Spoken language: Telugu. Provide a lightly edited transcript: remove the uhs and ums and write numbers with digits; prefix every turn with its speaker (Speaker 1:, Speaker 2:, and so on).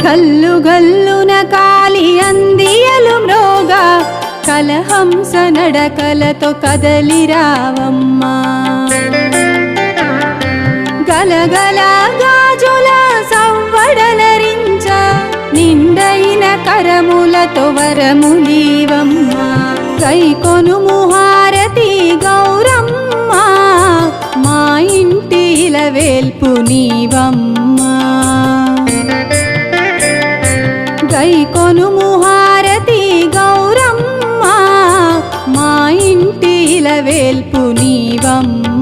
Speaker 1: గల్లు గల్లున కాలి అందియలు మ్రోగ కలహంస నడకలతో కదలిరావమ్మా గలగల గాజుల సవ్వడలరించ నిండైన కరములతో వరములీవమ్మా గైకొనుము హారతి గౌరమ్మ మా ఇంటి ఇలవేల్పు నీవమ్మా గైకొనుము హారతి గౌరమ్మ మా ఇంటి ఇలవేల్పు నీవమ్మ